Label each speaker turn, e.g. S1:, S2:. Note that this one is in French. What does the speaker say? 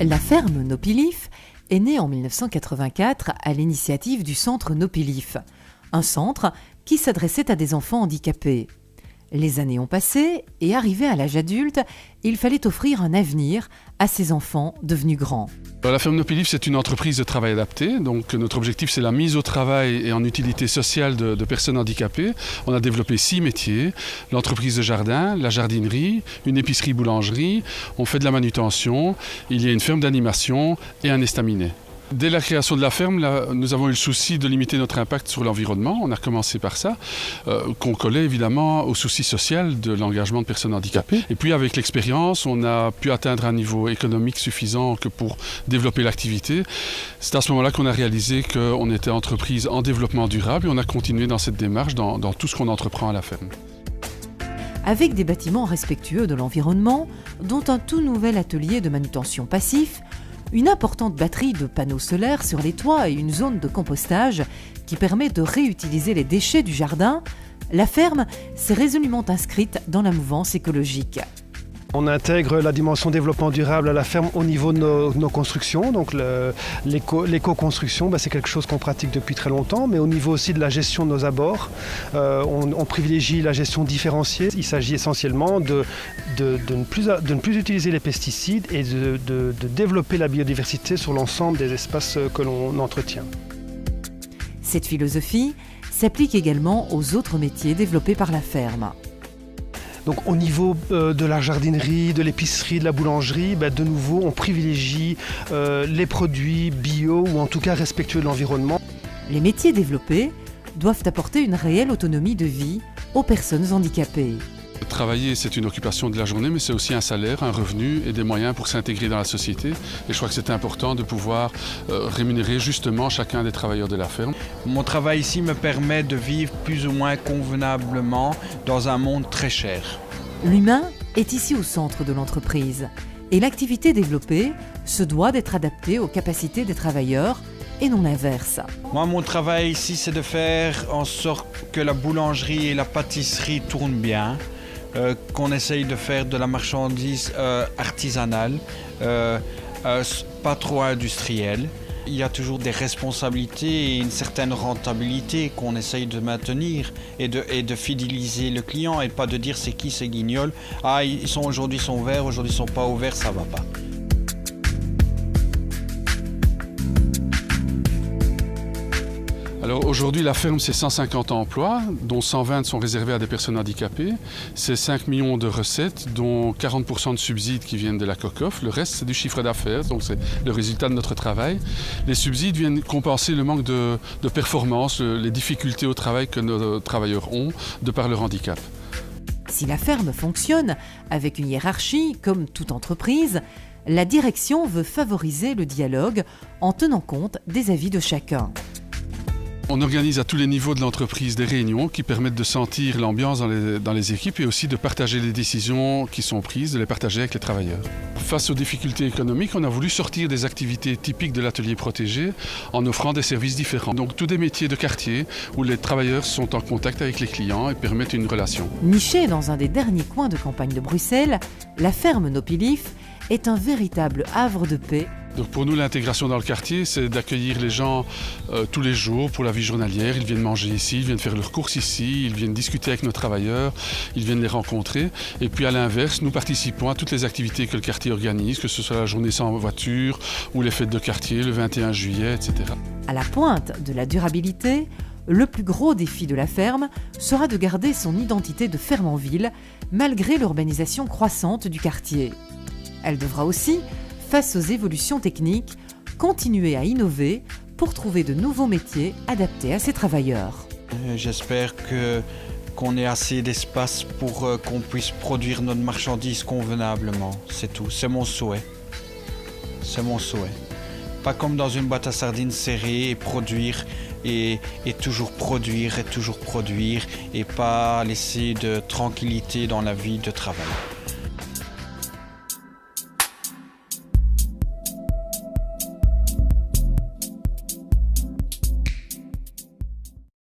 S1: La ferme Nopilif est née en 1984 à l'initiative du centre Nopilif, un centre qui s'adressait à des enfants handicapés. Les années ont passé et arrivé à l'âge adulte, il fallait offrir un avenir à ces enfants devenus grands.
S2: La ferme Nopilif, c'est une entreprise de travail adapté. Donc notre objectif, c'est la mise au travail et en utilité sociale de personnes handicapées. On a développé 6 métiers. L'entreprise de jardin, la jardinerie, une épicerie-boulangerie. On fait de la manutention. Il y a une ferme d'animation et un estaminet. Dès la création de la ferme, nous avons eu le souci de limiter notre impact sur l'environnement. On a commencé par ça, qu'on collait évidemment au souci social de l'engagement de personnes handicapées. Et puis avec l'expérience, on a pu atteindre un niveau économique suffisant que pour développer l'activité. C'est à ce moment-là qu'on a réalisé qu'on était entreprise en développement durable et on a continué dans cette démarche dans tout ce qu'on entreprend à la ferme.
S1: Avec des bâtiments respectueux de l'environnement, dont un tout nouvel atelier de manutention passif, une importante batterie de panneaux solaires sur les toits et une zone de compostage qui permet de réutiliser les déchets du jardin, la ferme s'est résolument inscrite dans la mouvance écologique.
S3: On intègre la dimension développement durable à la ferme au niveau de nos constructions. Donc l'éco-construction, c'est quelque chose qu'on pratique depuis très longtemps, mais au niveau aussi de la gestion de nos abords, on privilégie la gestion différenciée. Il s'agit essentiellement de ne plus utiliser les pesticides et de développer la biodiversité sur l'ensemble des espaces que l'on entretient.
S1: Cette philosophie s'applique également aux autres métiers développés par la ferme.
S3: Donc au niveau de la jardinerie, de l'épicerie, de la boulangerie, de nouveau on privilégie les produits bio ou en tout cas respectueux de l'environnement.
S1: Les métiers développés doivent apporter une réelle autonomie de vie aux personnes handicapées.
S2: Travailler, c'est une occupation de la journée, mais c'est aussi un salaire, un revenu et des moyens pour s'intégrer dans la société. Et je crois que c'est important de pouvoir rémunérer justement chacun des travailleurs de la ferme.
S4: Mon travail ici me permet de vivre plus ou moins convenablement dans un monde très cher.
S1: L'humain est ici au centre de l'entreprise et l'activité développée se doit d'être adaptée aux capacités des travailleurs et non l'inverse.
S4: Moi, mon travail ici, c'est de faire en sorte que la boulangerie et la pâtisserie tournent bien. Qu'on essaye de faire de la marchandise artisanale, pas trop industrielle. Il y a toujours des responsabilités et une certaine rentabilité qu'on essaye de maintenir et de fidéliser le client et pas de dire c'est qui ces guignols. Ah, aujourd'hui ils sont verts, aujourd'hui ils sont pas ouverts, ça va pas.
S2: Alors aujourd'hui, la ferme, c'est 150 emplois, dont 120 sont réservés à des personnes handicapées. C'est 5 millions de recettes, dont 40% de subsides qui viennent de la COCOF. Le reste, c'est du chiffre d'affaires, donc c'est le résultat de notre travail. Les subsides viennent compenser le manque de performance, les difficultés au travail que nos travailleurs ont de par leur handicap.
S1: Si la ferme fonctionne avec une hiérarchie, comme toute entreprise, la direction veut favoriser le dialogue en tenant compte des avis de chacun.
S2: On organise à tous les niveaux de l'entreprise des réunions qui permettent de sentir l'ambiance dans les équipes et aussi de partager les décisions qui sont prises, de les partager avec les travailleurs. Face aux difficultés économiques, on a voulu sortir des activités typiques de l'atelier protégé en offrant des services différents. Donc tous des métiers de quartier où les travailleurs sont en contact avec les clients et permettent une relation.
S1: Nichée dans un des derniers coins de campagne de Bruxelles, la ferme Nopilif est un véritable havre de paix.
S2: Donc pour nous, l'intégration dans le quartier, c'est d'accueillir les gens tous les jours pour la vie journalière. Ils viennent manger ici, ils viennent faire leurs courses ici, ils viennent discuter avec nos travailleurs, ils viennent les rencontrer. Et puis à l'inverse, nous participons à toutes les activités que le quartier organise, que ce soit la journée sans voiture ou les fêtes de quartier, le 21 juillet, etc.
S1: À la pointe de la durabilité, le plus gros défi de la ferme sera de garder son identité de ferme en ville, malgré l'urbanisation croissante du quartier. Elle devra aussi, face aux évolutions techniques, continuer à innover pour trouver de nouveaux métiers adaptés à ses travailleurs.
S4: J'espère qu'on ait assez d'espace pour qu'on puisse produire notre marchandise convenablement. C'est tout, c'est mon souhait. C'est mon souhait. Pas comme dans une boîte à sardines serrée et produire et toujours produire et pas laisser de tranquillité dans la vie de travail.